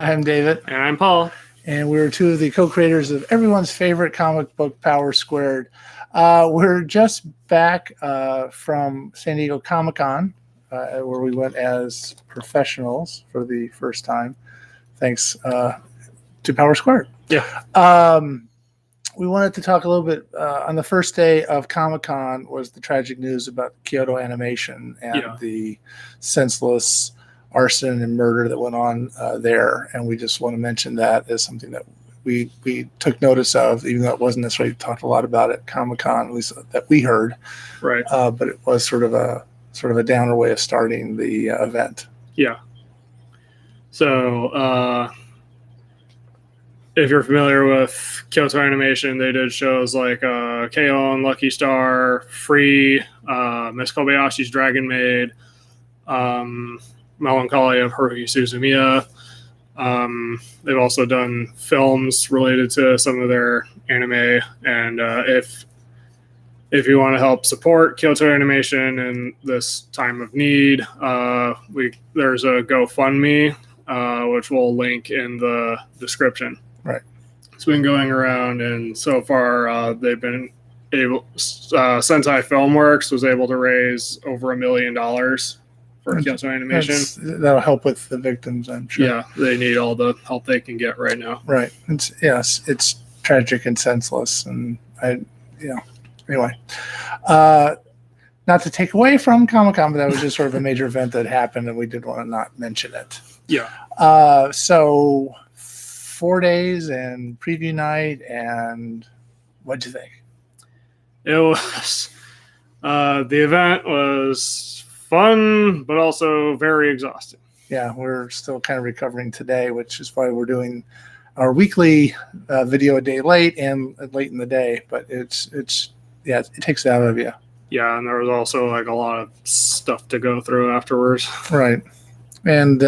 I'm David. And I'm Paul. And we're two of the co-creators of everyone's favorite comic book, Power Squared. We're just back from San Diego Comic-Con, where we went as professionals for the first time, thanks to Power Squared. Yeah. We wanted to talk a little bit on the first day of Comic-Con was the tragic news about Kyoto Animation and the senseless arson and murder that went on there. And we just want to mention that as something that we took notice of, even though it wasn't necessarily talked a lot about at Comic-Con, at least that we heard. Right. But it was sort of a downer way of starting the event. Yeah. So, if you're familiar with Kyoto Animation, they did shows like KO and Lucky Star, Free, Miss Kobayashi's Dragon Maid, Melancholy of Haruhi Suzumiya. They've also done films related to some of their anime. And if you want to help support Kyoto Animation in this time of need, there's a GoFundMe, which we'll link in the description. Right. It's been going around, and so far they've been able. Sentai Filmworks was able to raise over $1 million for Kyoto Animation. That'll help with the victims, I'm sure. Yeah, they need all the help they can get right now. Right. It's tragic and senseless, and anyway. Not to take away from Comic-Con, but that was just sort of a major event that happened, and we did want to not mention it. Yeah. So 4 days and preview night, and what'd you think? It was the event was fun, but also very exhausting. Yeah, we're still kind of recovering today, which is why we're doing our weekly video a day late and late in the day. But it takes it out of you. Yeah, and there was also like a lot of stuff to go through afterwards. Right, and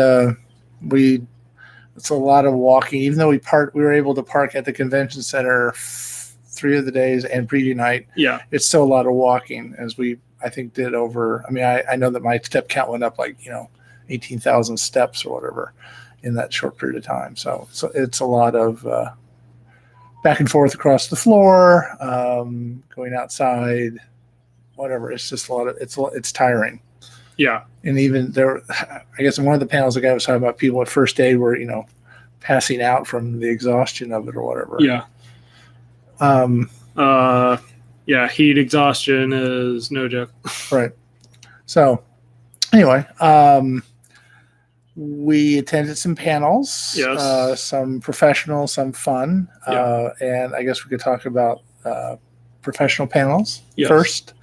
it's a lot of walking. Even though we were able to park at the convention center 3 of the days and preview night. Yeah, it's still a lot of walking, as I think did over. I mean, I know that my step count went up 18,000 steps or whatever in that short period of time. So it's a lot of back and forth across the floor, going outside, whatever. It's just a lot of it's tiring. Yeah. And even there, I guess in one of the panels, the guy was talking about people at first aid were, passing out from the exhaustion of it or whatever. Yeah. Heat exhaustion is no joke. Right. So anyway, we attended some panels, yes. Some professional, some fun. And I guess we could talk about professional panels first,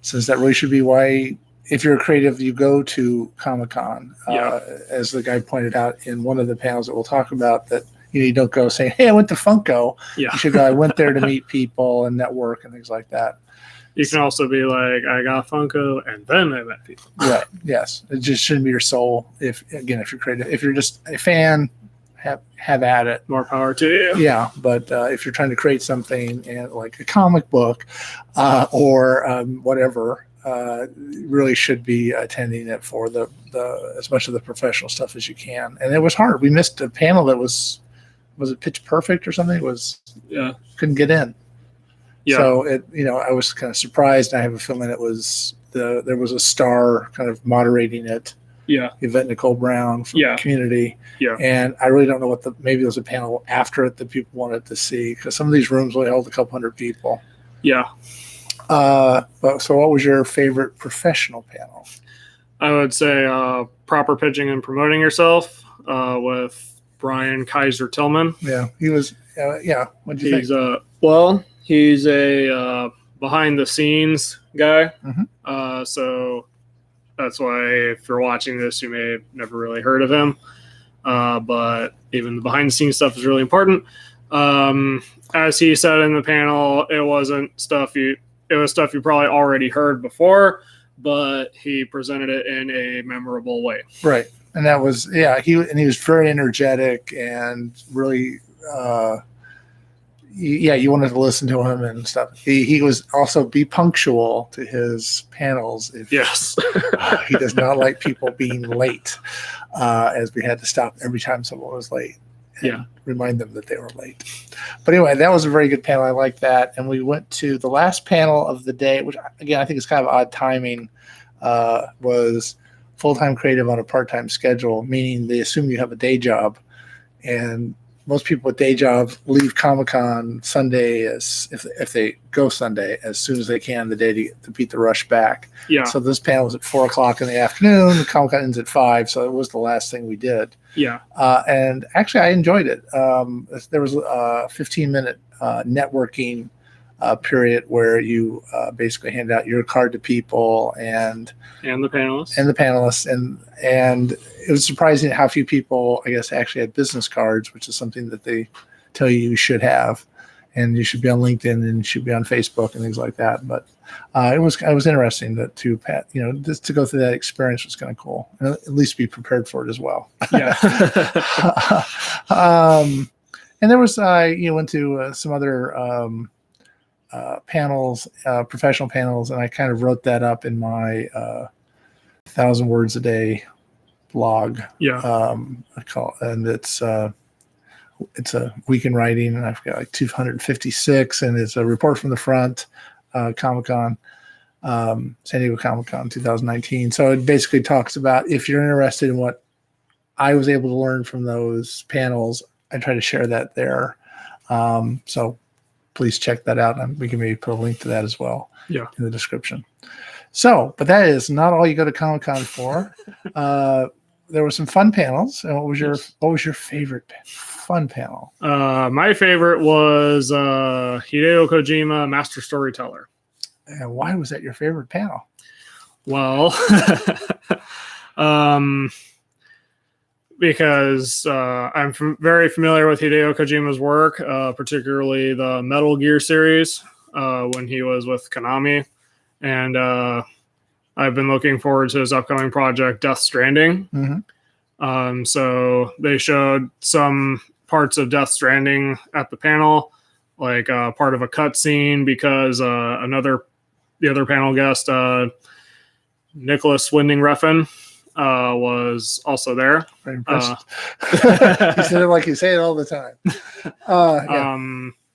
since that really should be why, if you're a creative, you go to Comic-Con, as the guy pointed out in one of the panels that we'll talk about, that you don't go saying, hey, I went to Funko. Yeah. You should go, I went there to meet people and network and things like that. You can also be like, I got Funko and then I met people. Right. Yes. It just shouldn't be your soul. If you're creative, if you're just a fan, have at it. More power to you. Yeah. But if you're trying to create something like a comic book or whatever, really should be attending it for the as much of the professional stuff as you can. And it was hard. We missed a panel that was it Pitch Perfect or something? Couldn't get in. Yeah. So I was kind of surprised. I have a feeling there was a star kind of moderating it. Yeah. Yvette Nicole Brown from Community. Yeah. And I really don't know maybe there was a panel after it that people wanted to see, because some of these rooms only held a couple hundred people. Yeah. So what was your favorite professional panel? I would say proper pitching and promoting yourself with Brian Kaiser Tillman. Yeah, he was. What do you think? He's a behind the scenes guy. Mm-hmm. So that's why if you're watching this, you may have never really heard of him. But even the behind the scenes stuff is really important. As he said in the panel, it wasn't stuff it was stuff you probably already heard before, but he presented it in a memorable way. Right. And that was, he was very energetic and really, you wanted to listen to him and stuff. He was also be punctual to his panels. Yes. He does not like people being late, as we had to stop every time someone was late. And remind them that they were late. But anyway, that was a very good panel. I like that. And we went to the last panel of the day, which again I think is kind of odd timing. Was full-time creative on a part-time schedule, meaning they assume you have a day job, and most people with day jobs leave Comic-Con Sunday if they go Sunday as soon as they can the day to beat the rush back. Yeah. So this panel was at 4:00 in the afternoon. The Comic-Con ends at 5, so it was the last thing we did. Yeah. And actually, I enjoyed it. There was a 15-minute networking period where you basically hand out your card to people and the panelists and it was surprising how few people, I guess, actually had business cards, which is something that they tell you should have, and you should be on LinkedIn and you should be on Facebook and things like that. But it was interesting to just to go through that experience was kind of cool, and at least be prepared for it as well. Yeah. And there was went to some other panels, professional panels, and I kind of wrote that up in my 1,000 words a day blog. Yeah. And it's a week in writing, and I've got like 256, and it's a report from the front, Comic-Con, San Diego Comic-Con 2019. So it basically talks about, if you're interested in what I was able to learn from those panels, I try to share that there. So please check that out, and we can maybe put a link to that as well in the description. So, but that is not all you go to Comic-Con for. There were some fun panels. And what was your favorite fun panel? My favorite was Hideo Kojima, Master Storyteller. And why was that your favorite panel? Well, because I'm very familiar with Hideo Kojima's work, particularly the Metal Gear series when he was with Konami. And I've been looking forward to his upcoming project, Death Stranding. Mm-hmm. So they showed some parts of Death Stranding at the panel, like part of a cutscene, because the other panel guest, Nicholas Winding Refn, was also there. Very impressive. You said it like you say it all the time.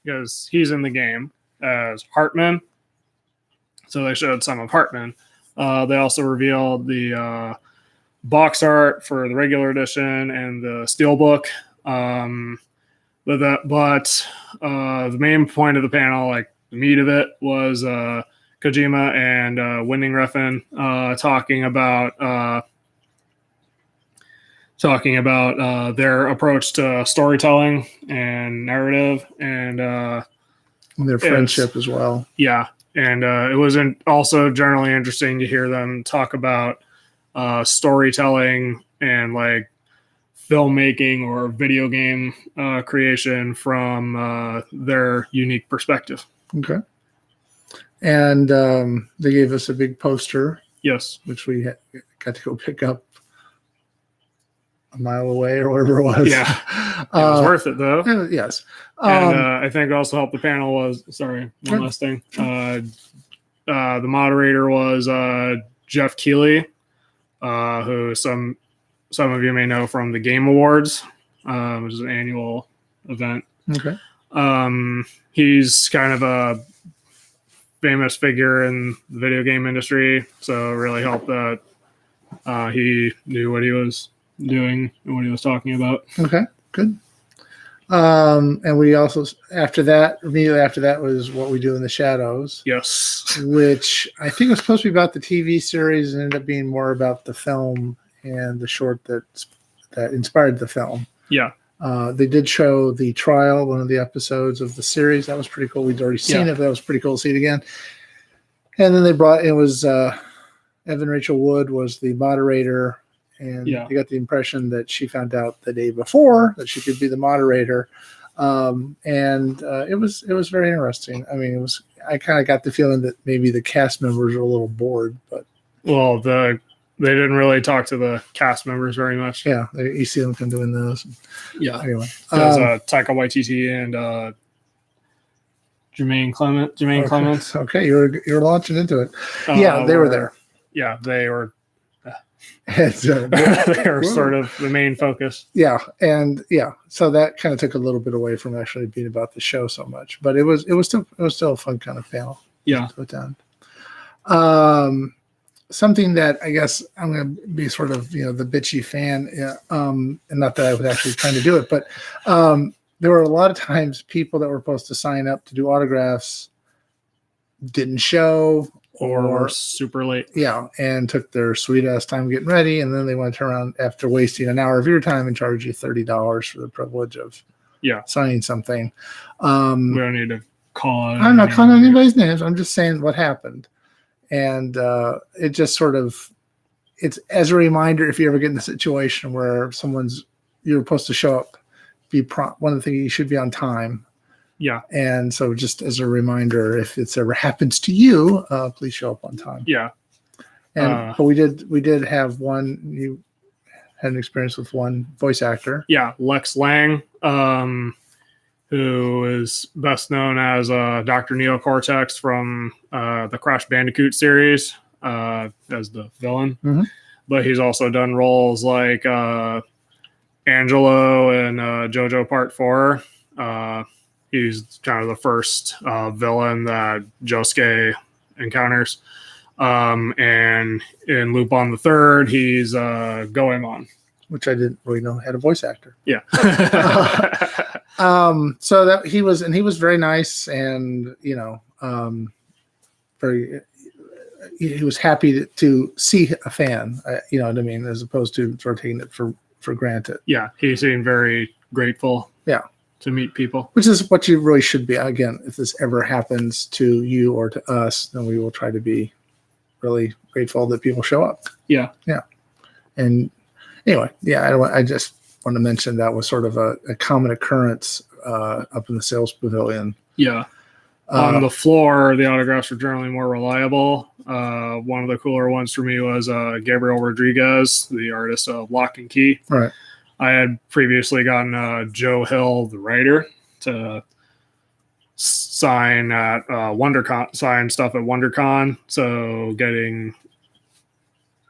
Because he's in the game as Hartman. So they showed some of Hartman. They also revealed the box art for the regular edition and the steelbook. But the main point of the panel, like the meat of it, was Kojima and Winding Refn talking about their approach to storytelling and narrative, and their friendship as well. Yeah. And it was also generally interesting to hear them talk about storytelling and like filmmaking or video game creation from their unique perspective. Okay. And they gave us a big poster. Yes. Which we got to go pick up a mile away or whatever it was. Yeah. It was worth it, though. Yes. And I think also helped the panel was, one last thing. The moderator was Jeff Keighley, who some of you may know from the Game Awards, which is an annual event. Okay. He's kind of a famous figure in the video game industry, so it really helped that he knew what he was doing and what he was talking about. Okay, good. And we also, immediately after that was What We Do in the Shadows. Yes. Which I think was supposed to be about the TV series and ended up being more about the film and the short that inspired the film. Yeah. They did show The Trial, one of the episodes of the series. That was pretty cool. We'd already seen it, but that was pretty cool to see it again. And then Evan Rachel Wood was the moderator. And you got the impression that she found out the day before that she could be the moderator, and it was very interesting. I mean, I kind of got the feeling that maybe the cast members were a little bored, but they didn't really talk to the cast members very much. Yeah, you see them doing those. Yeah. Anyway, there's Taika Waititi and Jermaine Clements. Okay, you're launching into it. Yeah, they were there. Yeah, they were. And, They were sort of the main focus. Yeah, and so that kind of took a little bit away from actually being about the show so much, but it was still a fun kind of panel. Yeah. To put down. Something that I guess I'm going to be sort of the bitchy fan, and not that I was actually trying to do it, but there were a lot of times people that were supposed to sign up to do autographs didn't show. Or super late. Yeah, and took their sweet ass time getting ready, and then they want to turn around after wasting an hour of your time and charge you $30 for the privilege of signing something. We don't need to call. I'm not calling anybody's names. I'm just saying what happened, and it just sort of it's as a reminder if you ever get in a situation where you're supposed to show up, be prompt. One of the things you should be on time. Yeah. And so just as a reminder, if it's ever happens to you, please show up on time. Yeah. And but we did have one. You had an experience with one voice actor. Yeah, Lex Lang, who is best known as Dr. Neocortex from the Crash Bandicoot series as the villain. Mm-hmm. But he's also done roles like Angelo in JoJo Part 4. He's kind of the first villain that Josuke encounters. And in Lupin the Third, he's Goemon. Which I didn't really know had a voice actor. Yeah. So that he was very nice and, he was happy to see a fan, you know what I mean? As opposed to sort of taking it for granted. Yeah. He seemed very grateful. Yeah. To meet people, which is what you really should be. Again, if this ever happens to you or to us, then we will try to be really grateful that people show up. Yeah. And anyway, I just want to mention that was sort of a common occurrence up in the sales pavilion. Yeah. On the floor, the autographs were generally more reliable. One of the cooler ones for me was Gabriel Rodriguez, the artist of Lock and Key. Right. I had previously gotten Joe Hill, the writer, to sign at sign stuff at WonderCon. So getting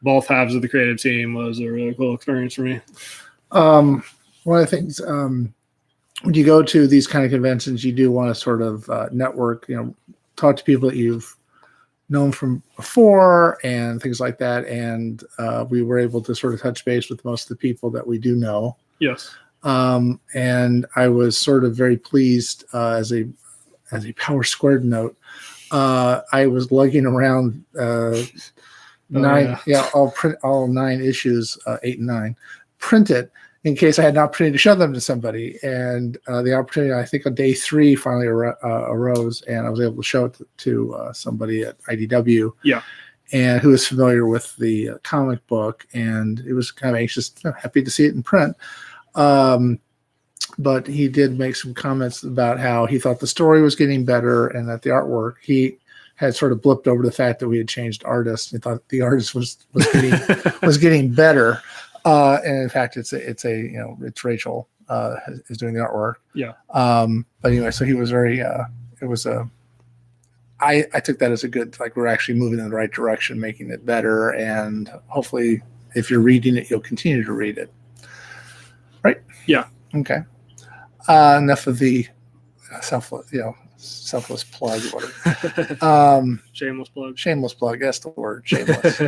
both halves of the creative team was a really cool experience for me. One of the things when you go to these kind of conventions, you do want to sort of network, talk to people that you've known from before and things like that. And we were able to sort of touch base with most of the people that we do know. Yes. And I was sort of very pleased as a Power Squared note. I was lugging around all 9 issues, 8 and 9, printed in case I had an opportunity to show them to somebody. And the opportunity, I think on day 3 finally arose, and I was able to show it to somebody at IDW. Yeah. And who was familiar with the comic book, and it was kind of anxious, happy to see it in print. But he did make some comments about how he thought the story was getting better and that the artwork, he had sort of blipped over the fact that we had changed artists. He thought the artist was getting better. And in fact, it's Rachel is doing the artwork. Yeah. But anyway, so he was very. I took that as a good, like, we're actually moving in the right direction, making it better, and hopefully, if you're reading it, you'll continue to read it. Right? Yeah. Okay. Enough of the selfless plug. Whatever. Shameless plug. That's the word. Shameless.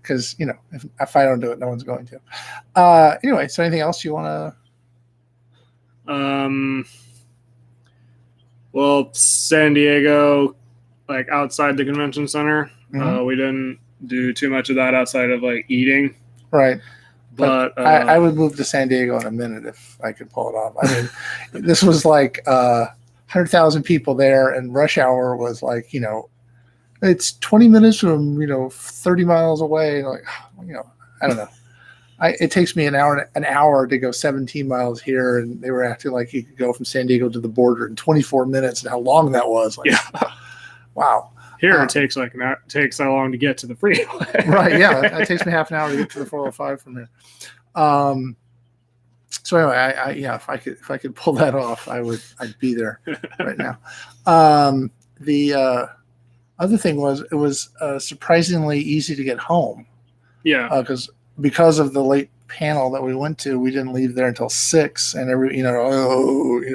Because if I don't do it, no one's going to. Anyway, so anything else you want to? Well, San Diego, like outside the convention center, we didn't do too much of that outside of like eating. Right. But I would move to San Diego in a minute if I could pull it off. I mean, this was like 100,000 people there, and rush hour was like, it's 20 minutes from 30 miles away. Like, I don't know. It takes me an hour to go 17 miles here, and they were acting like you could go from San Diego to the border in 24 minutes, and how long that was. Like, wow. Here it takes takes that long to get to the freeway. Right, yeah. It takes me half an hour to get to the 405 from here. So anyway, yeah, if I could pull that off, I'd be there right now. The other thing was it was surprisingly easy to get home. Yeah. Because of the late panel that we went to, we didn't leave there until 6, and you don't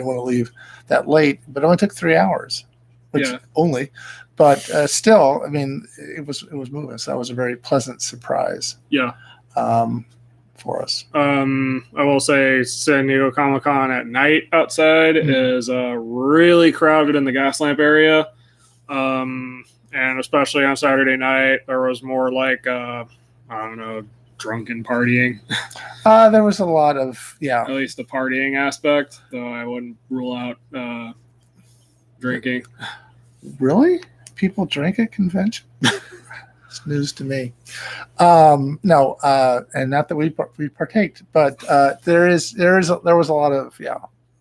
want to leave that late, but it only took 3 hours, which only, but still, I mean, it was moving. So that was a very pleasant surprise. Yeah. For us. I will say San Diego Comic-Con at night outside is really crowded in the gas lamp area. And especially on Saturday night, there was more like, I don't know, drunken partying. There was a lot of, At least the partying aspect, though I wouldn't rule out drinking. Really? People drink at convention? It's news to me. No, and not that we partaked, but there was a lot of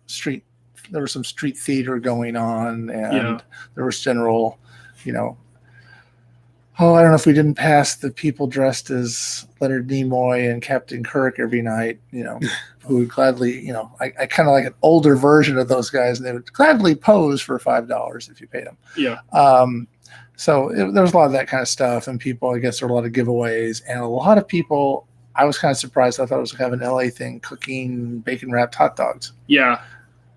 street. There was some street theater going on, and there was general, I don't know if we didn't pass the people dressed as Leonard Nimoy and Captain Kirk every night, who would gladly, I kind of like an older version of those guys, and they would gladly pose for $5 if you paid them. Yeah. So there was a lot of that kind of stuff, and people, I guess there were a lot of giveaways, and a lot of people, I was kind of surprised. I thought it was kind of an LA thing, cooking bacon wrapped hot dogs. Yeah.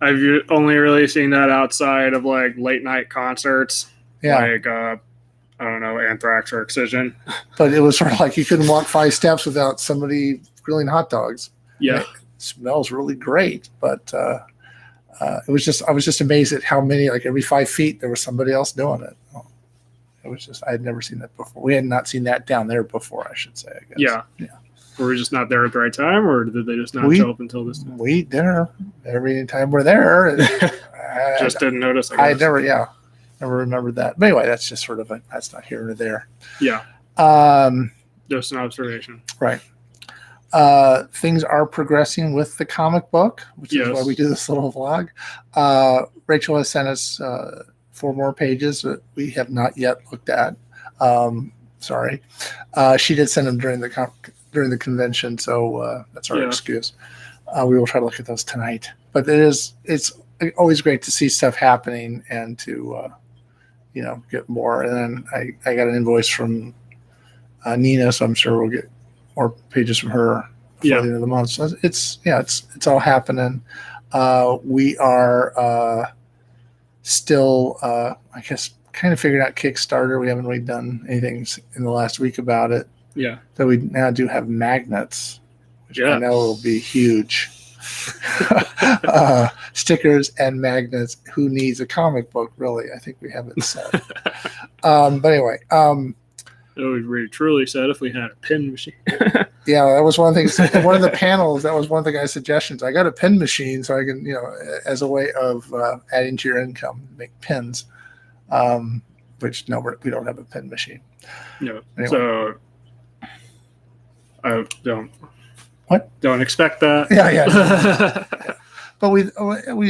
I've only really seen that outside of like late night concerts. Yeah. Like, I don't know, Anthrax or Excision. But it was sort of like you couldn't walk 5 steps without somebody grilling hot dogs. Yeah. It smells really great, but I was just amazed at how many, like every 5 feet, there was somebody else doing it. It was just, I had never seen that before. We had not seen that down there before, I should say, I guess. Yeah. Were we just not there at the right time, or did they just not show up until this time? We eat dinner every time we're there. Just didn't notice. I never remembered that. But anyway, that's just sort of that's not here nor there. Yeah. Just an observation. Right. Things are progressing with the comic book, which is why we do this little vlog. Rachel has sent us 4 more pages that we have not yet looked at. Sorry. She did send them during the convention, so that's our excuse. We will try to look at those tonight. But it's always great to see stuff happening and to get more. And then I got an invoice from Nina, so I'm sure we'll get more pages from her before the end of the month. So it's all happening. We are still, I guess, kind of figured out Kickstarter. We haven't really done anything in the last week about it. Yeah. So we now do have magnets, which I know will be huge. Stickers and magnets. Who needs a comic book, really? I think we have it set. But anyway. It would be truly sad if we had a pin machine. Yeah, that was one of the things. One of the panels, that was one of the guy's suggestions. I got a pin machine so I can, as a way of adding to your income, make pins. Which, no, we don't have a pin machine. No. Anyway. So I don't. What? Don't expect that. Yeah. But we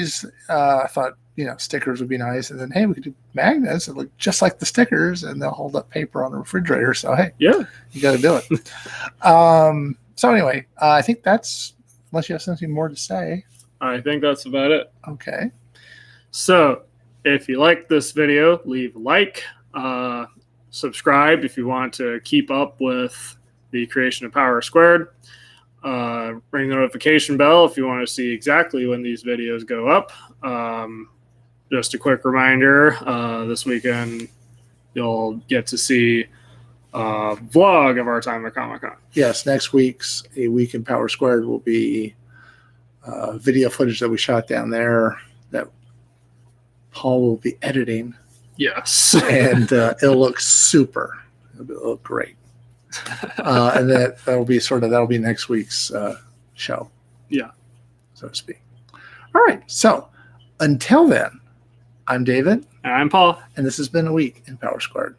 just thought, stickers would be nice, and then hey, we could do magnets that look just like the stickers, and they'll hold up paper on the refrigerator. So hey, you got to do it. So anyway, I think that's, unless you have something more to say. I think that's about it. Okay. So if you like this video, leave a like, subscribe if you want to keep up with the creation of Power Squared. Ring the notification bell if you want to see exactly when these videos go up. Just a quick reminder, this weekend you'll get to see a vlog of our time at Comic-Con. Yes, next week's A Week in Power Squared will be video footage that we shot down there that Paul will be editing. Yes. And it'll look super. It'll look great. And that'll be next week's show. Yeah. So to speak. All right. So until then, I'm David. And I'm Paul. And this has been A Week in Power Squared.